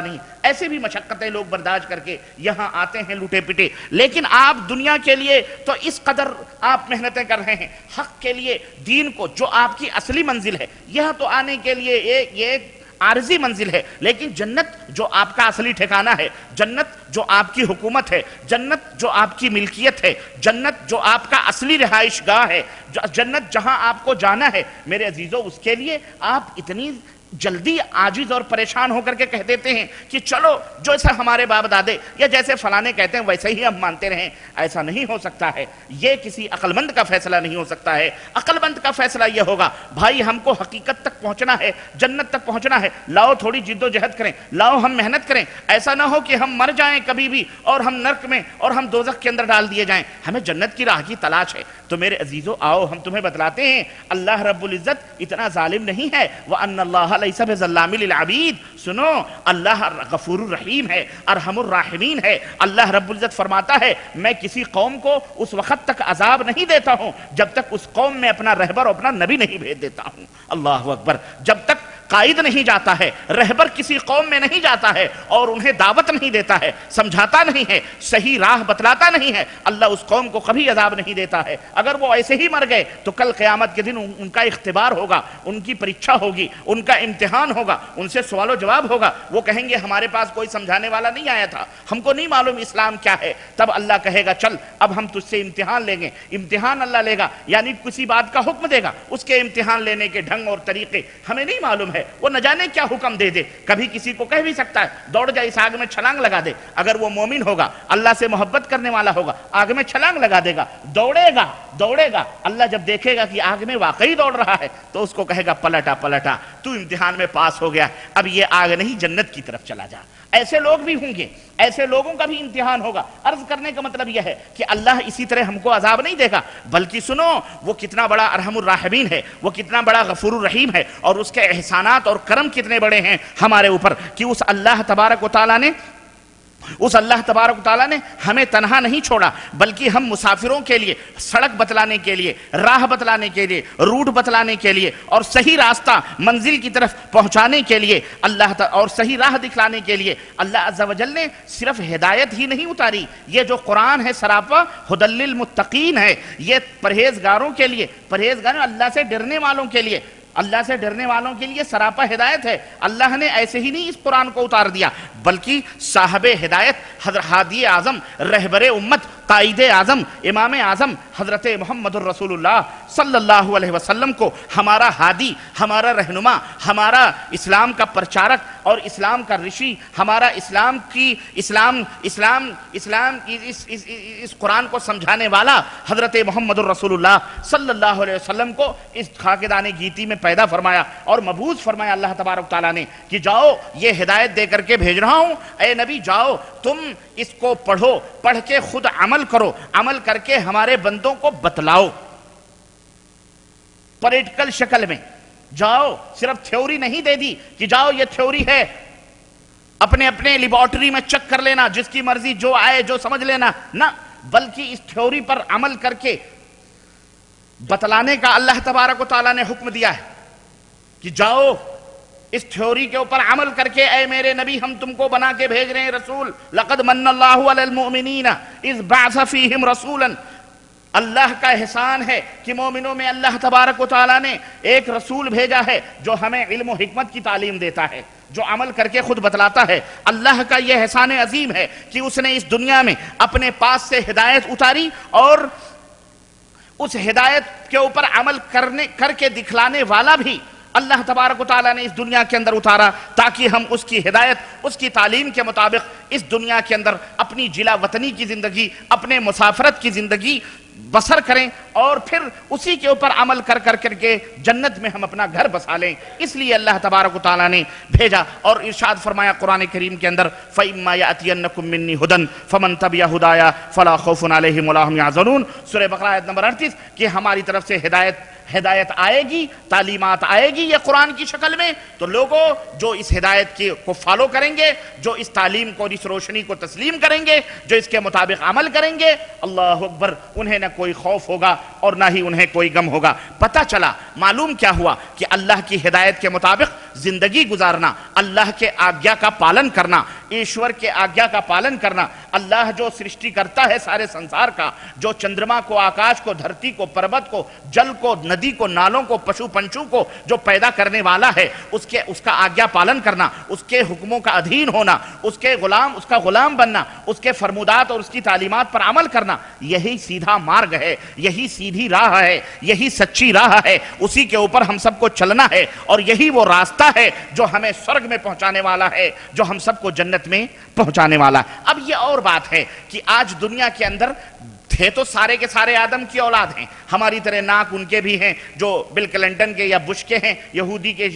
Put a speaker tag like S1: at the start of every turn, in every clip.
S1: نہیں. ایسے بھی مشقتیں لوگ برداشت کر کے یہاں آتے ہیں لوٹے پٹے. لیکن آپ دنیا کے لیے تو اس قدر آپ محنتیں کر رہے ہیں, حق کے لیے, دین کو, جو آپ کی اصلی منزل ہے. یہاں تو آنے کے لیے ایک عارضی منزل ہے, لیکن جنت جو آپ کا اصلی ٹھکانہ ہے, جنت جو آپ کی حکومت ہے, جنت جو آپ کی ملکیت ہے, جنت جو آپ کا اصلی رہائش گاہ ہے, جنت جہاں آپ کو جانا ہے, میرے عزیزو, اس کے لیے آپ اتنی جلدی عاجز اور پریشان ہو کر کے کہہ دیتے ہیں کہ چلو جیسا ہمارے باپ دادے یا جیسے فلانے کہتے ہیں ویسے ہی ہم مانتے رہیں. ایسا نہیں ہو سکتا ہے. یہ کسی عقل مند کا فیصلہ نہیں ہو سکتا ہے. عقل مند کا فیصلہ یہ ہوگا, بھائی ہم کو حقیقت تک پہنچنا ہے, جنت تک پہنچنا ہے, لاؤ تھوڑی جد و جہد کریں, لاؤ ہم محنت کریں. ایسا نہ ہو کہ ہم مر جائیں کبھی بھی اور ہم نرک میں اور ہم دوزخ کے اندر ڈال دیے جائیں. ہمیں جنت کی راہ کی تلاش ہے. تو میرے عزیزو, آؤ ہم تمہیں بتلاتے ہیں, اللہ رب العزت اتنا ظالم نہیں ہے. وَأَنَّ اللَّهَ لَيْسَ بِظَلَّامٍ لِلْعَبِيدِ. سنو, اللہ غفور الرحیم ہے, ارحم الراحمین ہے. اللہ رب العزت فرماتا ہے, میں کسی قوم کو اس وقت تک عذاب نہیں دیتا ہوں جب تک اس قوم میں اپنا رہبر اور اپنا نبی نہیں بھیج دیتا ہوں. اللہ اکبر. جب تک قائد نہیں جاتا ہے, رہبر کسی قوم میں نہیں جاتا ہے اور انہیں دعوت نہیں دیتا ہے, سمجھاتا نہیں ہے, صحیح راہ بتلاتا نہیں ہے, اللہ اس قوم کو کبھی عذاب نہیں دیتا ہے. اگر وہ ایسے ہی مر گئے تو کل قیامت کے دن ان کا اختبار ہوگا, ان کی پریچھا ہوگی, ان کا امتحان ہوگا, ان سے سوال و جواب ہوگا. وہ کہیں گے ہمارے پاس کوئی سمجھانے والا نہیں آیا تھا, ہم کو نہیں معلوم اسلام کیا ہے. تب اللہ کہے گا چل اب ہم تجھ سے امتحان لیں گے. امتحان اللہ لے گا, یعنی کسی بات کا حکم دے گا, اس کے امتحان لینے کے ڈھنگ اور طریقے ہمیں نہیں معلوم ہے. وہ نہ جانے کیا حکم دے دے. کبھی کسی کو کہہ بھی سکتا ہے دوڑ جا اس آگ میں چھلانگ لگا دے. اگر وہ مومن ہوگا, اللہ سے محبت کرنے والا ہوگا, آگ میں چھلانگ لگا دے گا, دوڑے گا. اللہ جب دیکھے گا کہ آگ میں واقعی دوڑ رہا ہے تو اس کو کہے گا پلٹا, تو امتحان میں پاس ہو گیا, اب یہ آگ نہیں جنت کی طرف چلا جا. ایسے لوگ بھی ہوں گے, ایسے لوگوں کا بھی امتحان ہوگا. عرض کرنے کا مطلب یہ ہے کہ اللہ اسی طرح ہم کو عذاب نہیں دے گا, بلکہ سنو, وہ کتنا بڑا ارحم الراحمین ہے, وہ کتنا بڑا غفور الرحیم ہے, اور اس کے احسانات اور کرم کتنے بڑے ہیں ہمارے اوپر کہ اس اللہ تبارک و تعالیٰ نے ہمیں تنہا نہیں چھوڑا, بلکہ ہم مسافروں کے لیے سڑک بتلانے کے لیے, راہ بتلانے کے لیے, روٹ بتلانے کے لیے, اور صحیح راستہ منزل کی طرف پہنچانے کے لیے اور صحیح راہ دکھلانے کے لیے اللہ عز و جل نے صرف ہدایت ہی نہیں اتاری. یہ جو قرآن ہے سراپا ھدی للمتقین ہے, یہ پرہیزگاروں کے لیے, اللہ سے ڈرنے والوں کے لیے, اللہ سے ڈرنے والوں کے لیے سراپا ہدایت ہے. اللہ نے ایسے ہی نہیں اس قرآن کو اتار دیا, بلکہ صاحب ہدایت حضرت ہادی اعظم, رہبر امت, قائد اعظم, امام اعظم حضرت محمد الرسول اللہ صلی اللہ علیہ وسلم کو ہمارا ہادی, ہمارا رہنما, ہمارا اسلام کا پرچارک اور اسلام کا رشی, ہمارا اسلام کی اس قرآن کو سمجھانے والا حضرت محمد الرسول اللہ صلی اللہ علیہ وسلم کو اس خاکدان گیتی میں پیدا فرمایا اور مبعوث فرمایا اللہ تبارک تعالیٰ نے کہ جاؤ یہ ہدایت دے کر کے بھیج رہا ہوں, اے نبی جاؤ تم اس کو پڑھو, پڑھ کے خود عمل کرو, عمل کر کے ہمارے بندوں کو بتلاؤ. پریکٹیکل شکل میں جاؤ, صرف تھیوری نہیں دے دی کہ جاؤ یہ تھیوری ہے, اپنے لیبارٹری میں چیک کر لینا, جس کی مرضی جو آئے جو سمجھ لینا, نہ, بلکہ اس تھیوری پر عمل کر کے بتلانے کا اللہ تبارک و تعالیٰ نے حکم دیا ہے کہ جاؤ اس تھیوری کے اوپر عمل کر کے, اے میرے نبی ہم تم کو بنا کے بھیج رہے ہیں رسول. لقد من اللہ علی المؤمنین اذ بعث فیہم رسولا. اللہ کا احسان ہے کہ مومنوں میں اللہ تبارک و تعالیٰ نے ایک رسول بھیجا ہے جو ہمیں علم و حکمت کی تعلیم دیتا ہے, جو عمل کر کے خود بتلاتا ہے. اللہ کا یہ احسان عظیم ہے کہ اس نے اس دنیا میں اپنے پاس سے ہدایت اتاری اور اس ہدایت کے اوپر عمل کر کے دکھلانے والا بھی اللہ تبارک و تعالیٰ نے اس دنیا کے اندر اتارا, تاکہ ہم اس کی ہدایت, اس کی تعلیم کے مطابق اس دنیا کے اندر اپنی جلا وطنی کی زندگی, اپنے مسافرت کی زندگی بسر کریں, اور پھر اسی کے اوپر عمل کر کے جنت میں ہم اپنا گھر بسا لیں. اس لیے اللہ تبارک و تعالیٰ نے بھیجا اور ارشاد فرمایا قرآن کریم کے اندر, فَإِمَّا يَأْتِيَنَّكُم مِّنِّي هُدًى فَمَن تَبِعَ هُدَايَ فَلَا خَوْفٌ عَلَيْهِمْ وَلَا هُمْ يَحْزَنُونَ. سورہ بقرہ آیت نمبر 38 کہ ہماری طرف سے ہدایت آئے گی, تعلیمات آئے گی یہ قرآن کی شکل میں, تو لوگوں جو اس ہدایت کو فالو کریں گے, جو اس تعلیم کو, اس روشنی کو تسلیم کریں گے, جو اس کے مطابق عمل کریں گے, اللہ اکبر, انہیں نہ کوئی خوف ہوگا اور نہ ہی انہیں کوئی غم ہوگا. پتہ چلا, معلوم کیا ہوا کہ اللہ کی ہدایت کے مطابق زندگی گزارنا، اللہ کے آگیا کا پالن کرنا، ایشور کے آگیا کا پالن کرنا، اللہ جو سرشٹی کرتا ہے سارے سنسار کا، جو چندرما کو، آکاش کو، دھرتی کو، پربت کو، جل کو، ندی کو، نالوں کو، پشو پنچو کو جو پیدا کرنے والا ہے، اس کا آگیا پالن کرنا، اس کے حکموں کا ادھین ہونا، اس کا غلام بننا، اس کے فرمودات اور اس کی تعلیمات پر عمل کرنا، یہی سیدھا مارگ ہے، یہی سیدھی راہ ہے، یہی سچی راہ ہے، اسی کے اوپر ہم سب کو چلنا ہے، اور یہی وہ راستہ ہے جو ہمیں سورگ میں پہنچانے والا ہے، جو ہم سب کو جنت میں پہنچانے والا ہے۔ اب یہ اور بات ہے کہ آج دنیا کے اندر تھے تو سارے کے سارے آدم کی اولاد ہیں، ہماری طرح ناک ان کے بھی ہیں، جو بل کلنٹن کے یا بش کے ہیں، یہودی کے،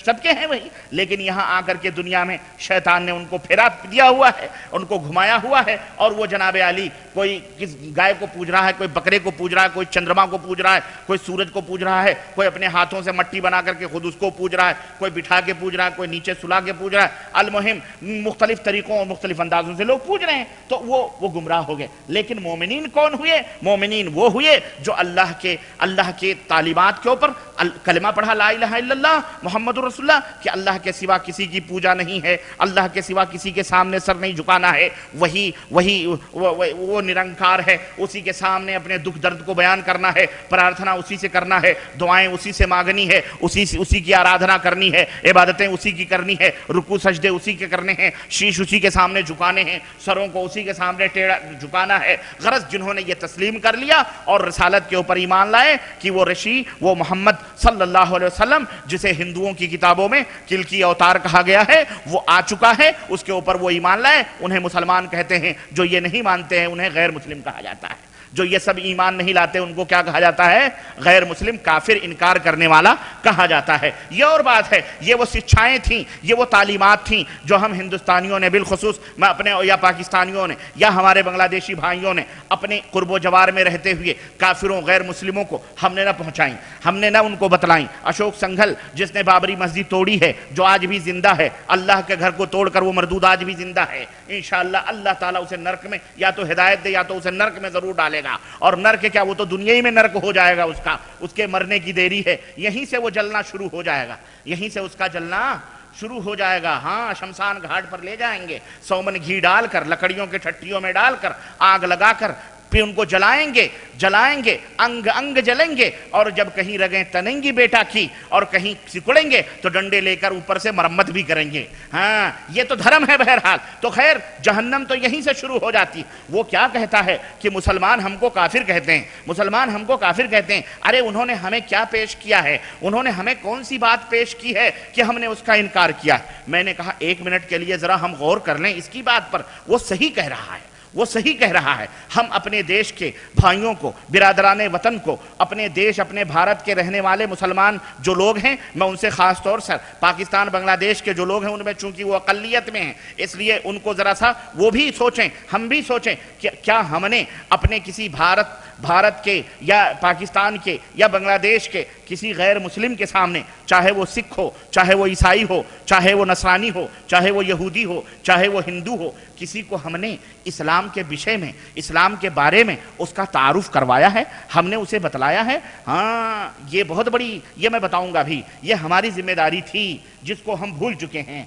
S1: سب کے ہیں وہی، لیکن یہاں آ کر کے دنیا میں شیطان نے ان کو پھیرا دیا ہوا ہے، ان کو گھمایا ہوا ہے، اور وہ جناب علی کوئی کس گائے کو پوج رہا ہے، کوئی بکرے کو پوج رہا ہے، کوئی چندرما کو پوج رہا ہے، کوئی سورج کو پوج رہا ہے، کوئی اپنے ہاتھوں سے مٹی بنا کر کے خود اس کو پوج رہا ہے، کوئی بٹھا کے پوج رہا ہے، کوئی نیچے سلا کے پوج رہا ہے، المہم مختلف طریقوں اور مختلف اندازوں سے لوگ پوج رہے ہیں، تو وہ گمراہ ہو گئے۔ لیکن مومنین کون ہوئے؟ مومنین وہ ہوئے جو اللہ کے تعلیمات کے اوپر کلمہ پڑھا، لا الہ الا اللہ محمد رسول اللہ، کہ اللہ کے سوا کسی کی پوجا نہیں ہے، اللہ کے سوا کسی کے سامنے سر نہیں جھکانا ہے، وہی وہ نرنکار ہے، اسی کے سامنے اپنے دکھ درد کو بیان کرنا ہے، پرارتھنا اسی سے کرنا ہے، دعائیں اسی سے مانگنی ہے، اسی کی آرادھنا کرنی ہے، عبادتیں اسی کی کرنی ہے، رکوع سجدے اسی کے کرنے ہیں، شیش اسی کے سامنے جھکانے ہیں، سروں کو اسی کے سامنے ٹیڑھا جھکانا ہے۔ غرض جنہوں نے یہ تسلیم کر لیا اور رسالت کے اوپر ایمان لائے کہ وہ رشی، وہ محمد صلی اللہ علیہ وسلم جسے ہندوؤں کی کتابوں میں کلکی اوتار کہا گیا ہے، وہ آ چکا ہے، اس کے اوپر وہ ایمان لائے، انہیں مسلمان کہتے ہیں۔ جو یہ نہیں مانتے ہیں انہیں غیر مسلم کہا جاتا ہے۔ جو یہ سب ایمان نہیں لاتے ان کو کیا کہا جاتا ہے؟ غیر مسلم، کافر، انکار کرنے والا کہا جاتا ہے۔ یہ اور بات ہے، یہ وہ شکشائیں تھیں، یہ وہ تعلیمات تھیں جو ہم ہندوستانیوں نے، بالخصوص میں اپنے یا پاکستانیوں نے یا ہمارے بنگلہ دیشی بھائیوں نے اپنے قرب و جوار میں رہتے ہوئے کافروں، غیر مسلموں کو ہم نے نہ پہنچائیں، ہم نے نہ ان کو بتلائیں۔ اشوک سنگھل جس نے بابری مسجد توڑی ہے، جو آج بھی زندہ ہے، اللہ کے گھر کو توڑ کر وہ مردود آج بھی زندہ ہے، انشاءاللہ اللہ تعالیٰ اسے نرک میں یا تو ہدایت دے یا تو اسے نرک میں ضرور ڈالے گا، اور نرک کیا، وہ تو دنیا ہی میں نرک ہو جائے گا، اس کے مرنے کی دیری ہے، یہیں سے وہ جلنا شروع ہو جائے گا، یہیں سے اس کا جلنا شروع ہو جائے گا۔ ہاں، شمشان گھاٹ پر لے جائیں گے، سومن گھی ڈال کر، لکڑیوں کے ٹھٹیوں میں ڈال کر، آگ لگا کر، پھر ان کو جلائیں گے، انگ انگ جلیں گے، اور جب کہیں رگیں تنیں گی بیٹا کی اور کہیں سکڑیں گے تو ڈنڈے لے کر اوپر سے مرمت بھی کریں گے۔ ہاں، یہ تو دھرم ہے بہرحال۔ تو خیر، جہنم تو یہیں سے شروع ہو جاتی۔ وہ کیا کہتا ہے کہ مسلمان ہم کو کافر کہتے ہیں، مسلمان ہم کو کافر کہتے ہیں۔ ارے انہوں نے ہمیں کیا پیش کیا ہے؟ انہوں نے ہمیں کون سی بات پیش کی ہے کہ ہم نے اس کا انکار کیا؟ میں نے کہا ایک منٹ کے لیے ذرا ہم غور کر لیں اس کی بات پر، وہ صحیح کہہ رہا ہے، وہ صحیح کہہ رہا ہے۔ ہم اپنے دیش کے بھائیوں کو، برادران وطن کو، اپنے دیش، اپنے بھارت کے رہنے والے مسلمان جو لوگ ہیں، میں ان سے خاص طور سے پاکستان، بنگلہ دیش کے جو لوگ ہیں ان میں چونکہ وہ اقلیت میں ہیں، اس لیے ان کو ذرا سا وہ بھی سوچیں، ہم بھی سوچیں کہ کیا ہم نے اپنے کسی بھارت کے یا پاکستان کے یا بنگلہ دیش کے کسی غیر مسلم کے سامنے، چاہے وہ سکھ ہو، چاہے وہ عیسائی ہو، چاہے وہ نصرانی ہو، چاہے وہ یہودی ہو، چاہے وہ ہندو ہو، کسی کو ہم نے اسلام کے بشے میں، اسلام کے بارے میں اس کا تعارف کروایا ہے؟ ہم نے اسے بتلایا ہے؟ ہاں، یہ بہت بڑی، یہ میں بتاؤں گا بھی، یہ ہماری ذمہ داری تھی جس کو ہم بھول چکے ہیں۔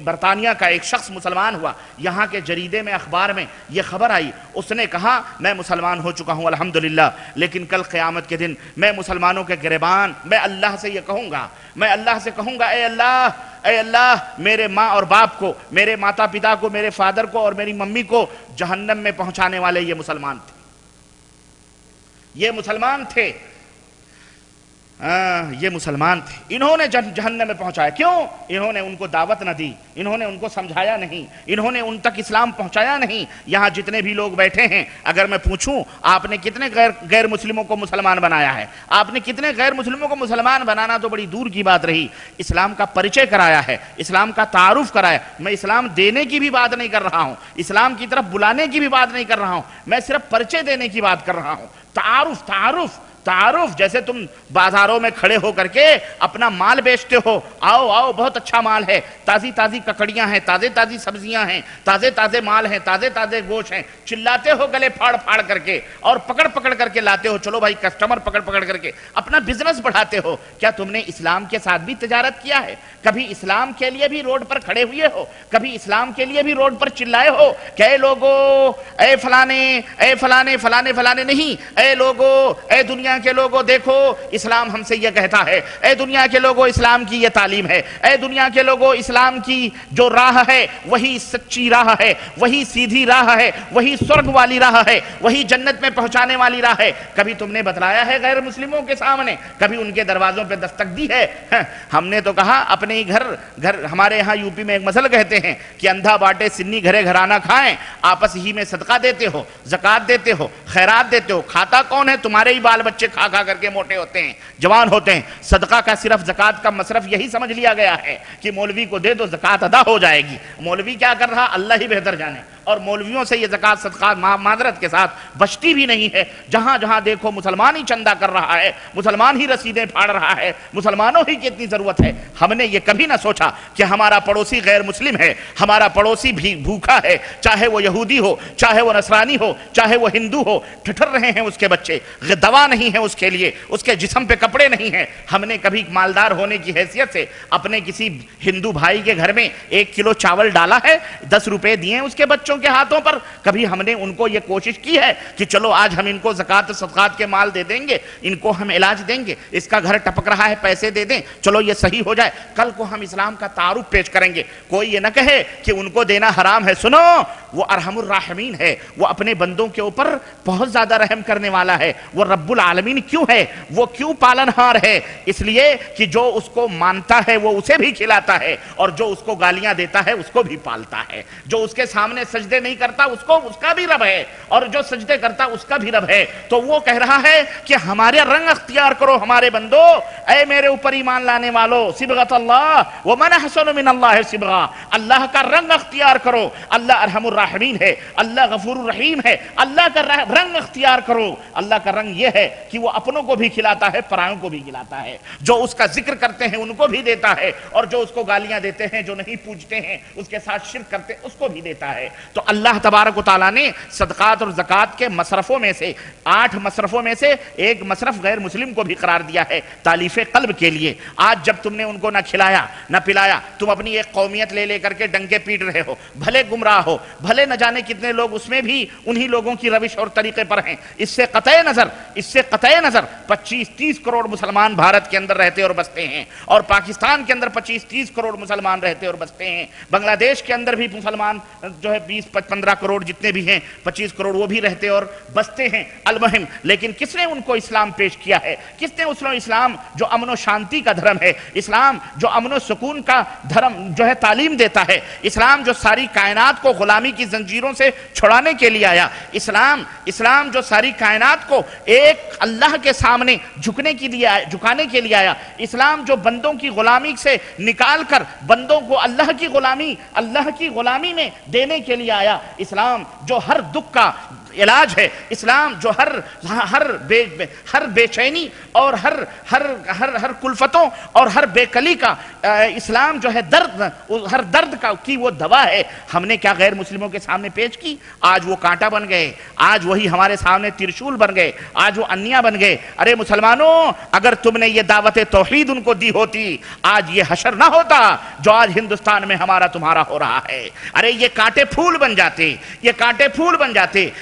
S1: برطانیہ کا ایک شخص مسلمان ہوا، یہاں کے جریدے میں، اخبار میں یہ خبر آئی، اس نے کہا میں مسلمان ہو چکا ہوں الحمدللہ، لیکن کل قیامت کے دن میں مسلمانوں کے گریبان، میں اللہ سے یہ کہوں گا، میں اللہ سے کہوں گا، اے اللہ میرے ماں اور باپ کو، میرے ماتا پتا کو، میرے فادر کو اور میری ممی کو جہنم میں پہنچانے والے یہ مسلمان تھے، یہ مسلمان تھے، یہ مسلمان تھے، انہوں نے جہنم میں پہنچایا۔ کیوں؟ انہوں نے ان کو دعوت نہ دی، انہوں نے ان کو سمجھایا نہیں، انہوں نے ان تک اسلام پہنچایا نہیں۔ یہاں جتنے بھی لوگ بیٹھے ہیں، اگر میں پوچھوں آپ نے کتنے غیر مسلموں کو مسلمان بنایا ہے؟ آپ نے کتنے غیر مسلموں کو مسلمان بنانا تو بڑی دور کی بات رہی، اسلام کا پریچے کرایا ہے، اسلام کا تعارف کرایا۔ میں اسلام دینے کی بھی بات نہیں کر رہا ہوں، اسلام کی طرف بلانے کی بھی بات نہیں کر رہا ہوں، میں صرف پریچے دینے کی بات کر رہا ہوں۔ تعارف تعارف، جیسے تم بازاروں میں کھڑے ہو کر کے اپنا مال بیچتے ہو، آؤ آؤ بہت اچھا مال ہے، تازی تازی ککڑیاں ہیں، تازے تازی سبزیاں ہیں، تازے تازے مال ہیں، تازے تازے گوشت ہیں، چلاتے ہو گلے پھاڑ پھاڑ کر کے اور پکڑ پکڑ کر کے لاتے ہو، چلو بھائی کسٹمر پکڑ پکڑ کر کے اپنا بزنس بڑھاتے ہو. کیا تم نے اسلام کے ساتھ بھی تجارت کیا ہے؟ کبھی اسلام کے لیے بھی روڈ پر کھڑے ہوئے ہو؟ کبھی اسلام کے لیے بھی روڈ پر چلائے ہو کہ اے لوگو، اے فلانے، اے فلانے فلانے فلانے؟ نہیں، اے لوگو، اے دنیا کے لوگو، دیکھو اسلام ہم سے یہ کہتا ہے، اے دنیا کے لوگو اسلام کی یہ تعلیم ہے، اے دنیا کے لوگو اسلام کی جو راہ ہے وہی سچی راہ ہے، وہی سیدھی راہ ہے، وہی سرگ والی راہ ہے، وہی جنت میں پہنچانے والی راہ ہے. کبھی تم نے بتلایا ہے غیر مسلموں کے سامنے؟ کبھی ان کے دروازوں پہ دستک دی ہے؟ ہم نے تو کہا اپنے ہی گھر ہمارے یہاں یو پی میں ایک مسئلہ کہتے ہیں کہ اندھا باٹے سنی گھرے گھرانہ کھائیں، آپس ہی میں صدقہ دیتے ہو، زکوٰۃ دیتے ہو، خیرات دیتے ہو. کھاتا کون ہے؟ تمہارے ہی بال بچے کھا کھا کر کے موٹے ہوتے ہیں، جوان ہوتے ہیں. صدقہ کا صرف زکوٰۃ کا مصرف یہی سمجھ لیا گیا ہے کہ مولوی کو دے دو زکوٰۃ ادا ہو جائے گی. مولوی کیا کر رہا اللہ ہی بہتر جانے. اور مولویوں سے یہ زکوٰۃ صدقات معذرت کے ساتھ بچتی بھی نہیں ہے. جہاں جہاں دیکھو مسلمان ہی چندہ کر رہا ہے، مسلمان ہی رسیدیں پھاڑ رہا ہے، مسلمانوں ہی کی اتنی ضرورت ہے. ہم نے یہ کبھی نہ سوچا کہ ہمارا پڑوسی غیر مسلم ہے، ہمارا پڑوسی بھی بھوکا ہے، چاہے وہ یہودی ہو، چاہے وہ نصرانی ہو، چاہے وہ ہندو ہو، ٹھٹر رہے ہیں اس کے بچے، دوا نہیں ہے اس کے لیے، اس کے جسم پہ کپڑے نہیں ہیں. ہم نے کبھی مالدار ہونے کی حیثیت سے اپنے کسی ہندو بھائی کے گھر میں 1 کلو چاول ڈالا ہے، 10 روپے دیے اس کے بچوں کے ہاتھوں پر؟ کبھی ہم نے ان کو یہ کوشش کی ہے کہ چلو آج ہم ان کو زکوٰۃ صدقات کے مال دے دیں گے، ان کو ہم علاج دیں گے، اس کا گھر ٹپک رہا ہے پیسے دے دیں، چلو یہ صحیح ہو جائے، کل کو ہم اسلام کا تعارف پیش کریں گے. کوئی یہ نہ کہے کہ ان کو دینا حرام ہے. سنو، وہ ارحم الراحمین ہے، وہ اپنے بندوں کے اوپر بہت زیادہ رحم کرنے والا ہے. وہ رب العالمین کیوں ہے؟ وہ کیوں پالن ہار ہے؟ اس لیے کہ جو اس کو مانتا ہے وہ اسے بھی کھلاتا ہے، اور جو اس کو گالیاں دیتا ہے اس کو بھی پالتا ہے. جو اس کے سامنے سجدے نہیں کرتا اس کا بھی رب ہے، اور جو سجدے کرتا اس کا بھی رب ہے. تو وہ کہہ رہا ہے کہ ہمارے رنگ اختیار کرو ہمارے بندو، اے میرے اوپر ایمان لانے والو، صبغۃ اللہ ومن احسن من اللہ صبغہ، اللہ کا رنگ اختیار کرو. اللہ ارحم الراحمین ہے، اللہ غفور الرحیم ہے، اللہ کا رنگ اختیار کرو. اللہ کا رنگ یہ ہے کہ وہ اپنوں کو بھی کھلاتا ہے، پرائوں کو بھی کھلاتا ہے. جو اس کا ذکر کرتے ہیں ان کو بھی دیتا ہے، اور جو اس کو گالیاں دیتے ہیں، جو نہیں پوجتے ہیں، اس کے ساتھ شرک کرتے اس کو بھی دیتا ہے. تو اللہ تبارک و تعالیٰ نے صدقات اور زکوٰۃ کے مصرفوں میں سے 8 مصرفوں میں سے ایک مصرف غیر مسلم کو بھی قرار دیا ہے، تالیف قلب کے لیے. آج جب تم نے ان کو نہ کھلایا نہ پلایا، تم اپنی ایک قومیت لے کر کے ڈنکے پیٹ رہے ہو، بھلے گمراہ ہو، بھلے نہ جانے کتنے لوگ اس میں بھی انہی لوگوں کی روش اور طریقے پر ہیں. اس سے قطع نظر 25-30 کروڑ مسلمان بھارت کے اندر رہتے اور بستے ہیں، اور پاکستان کے اندر 25-30 کروڑ مسلمان رہتے اور بستے ہیں. بنگلہ دیش کے اندر بھی مسلمان جو ہے 20-15 کروڑ جتنے بھی ہیں، 25 کروڑ وہ بھی رہتے اور بستے ہیں. المہم، لیکن کس نے ان کو اسلام پیش کیا ہے؟ کس نے اسلام جو امن و شانتی کا دھرم ہے، اسلام جو امن و سکون کا دھرم جو ہے تعلیم دیتا ہے، اسلام جو ساری کائنات کو غلامی کی زنجیروں سے چھڑانے کے لیے آیا، اسلام جو ساری کائنات کو ایک اللہ کے سامنے جھکانے کے لیے آیا، اسلام جو بندوں کی غلامی سے نکال کر بندوں کو اللہ کی غلامی میں دینے کے لیے آیا، اسلام جو ہر دکھ کا علاج ہے، اسلام جو ہر بے چینی اور ہر کلفتوں اور ہر بے کلی کا اسلام جو ہے ہر درد کی وہ دوا ہے. ہم نے کیا غیر مسلموں کے سامنے پیش کی؟ آج وہ کانٹا بن گئے، آج وہی ہمارے سامنے ترشول بن گئے، آج وہ انیا بن گئے. ارے مسلمانوں، اگر تم نے یہ دعوت توحید ان کو دی ہوتی، آج یہ حشر نہ ہوتا جو آج ہندوستان میں ہمارا تمہارا ہو رہا ہے. ارے یہ کانٹے پھول بن جاتے،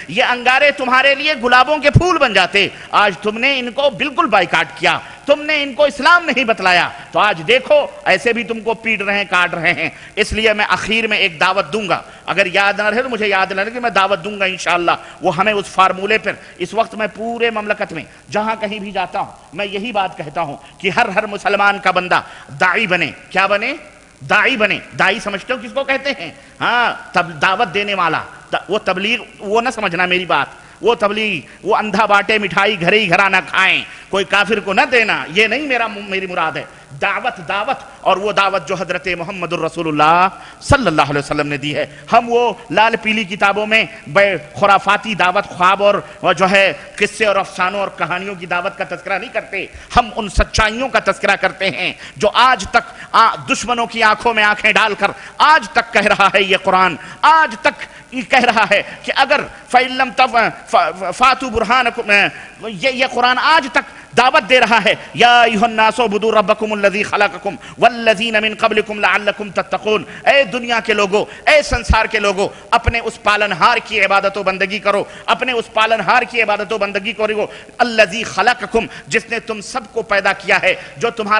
S1: یہ انگارے تمہارے لیے گلابوں کے پھول بن جاتے. آج تم نے ان کو بالکل بائیکاٹ کیا، تم نے ان کو اسلام نہیں بتلایا، تو آج دیکھو ایسے بھی تم کو پیٹ رہے ہیں، کاٹ رہے ہیں. اس لیے میں آخر میں ایک دعوت دوں گا، اگر یاد نہ رہے تو مجھے یاد نہ رہے کہ میں دعوت دوں گا انشاءاللہ. وہ ہمیں اس فارمولے پر اس وقت میں پورے مملکت میں جہاں کہیں بھی جاتا ہوں میں یہی بات کہتا ہوں کہ ہر مسلمان کا بندہ داعی بنے. کیا بنے؟ داعی بنے. داعی سمجھتے ہو کس کو کہتے ہیں؟ ہاں، دعوت دینے والا. وہ تبلیغ وہ نہ سمجھنا میری بات، وہ تبلیغ وہ اندھا باٹے مٹھائی گھرے ہی گھرانہ کھائیں، کوئی کافر کو نہ دینا، یہ نہیں میری مراد ہے. دعوت اور وہ دعوت جو حضرت محمد الرسول اللہ صلی اللہ علیہ وسلم نے دی ہے. ہم وہ لال پیلی کتابوں میں خرافاتی دعوت، خواب اور جو ہے قصے اور افسانوں اور کہانیوں کی دعوت کا تذکرہ نہیں کرتے. ہم ان سچائیوں کا تذکرہ کرتے ہیں جو آج تک دشمنوں کی آنکھوں میں آنکھیں ڈال کر آج تک کہہ رہا ہے یہ قرآن، آج تک یہ کہہ رہا ہے کہ اگر فَإِن لَمْ فَاتُوا بُرْهَانَكُمْ، یہ قرآن آج تک دعوت دے رہا ہے یا ایھا الناس اعبدوا ربکم الذی خلقکم والذین من قبلکم لعلکم تتقون. اے دنیا کے لوگوں، اے سنسار کے لوگوں، اپنے اس پالنہار کی عبادت و بندگی کرو، اپنے اس پالنہار کی عبادت و بندگی کرو الذی خلقکم، جس نے تم سب کو پیدا کیا ہے، جو تمہارا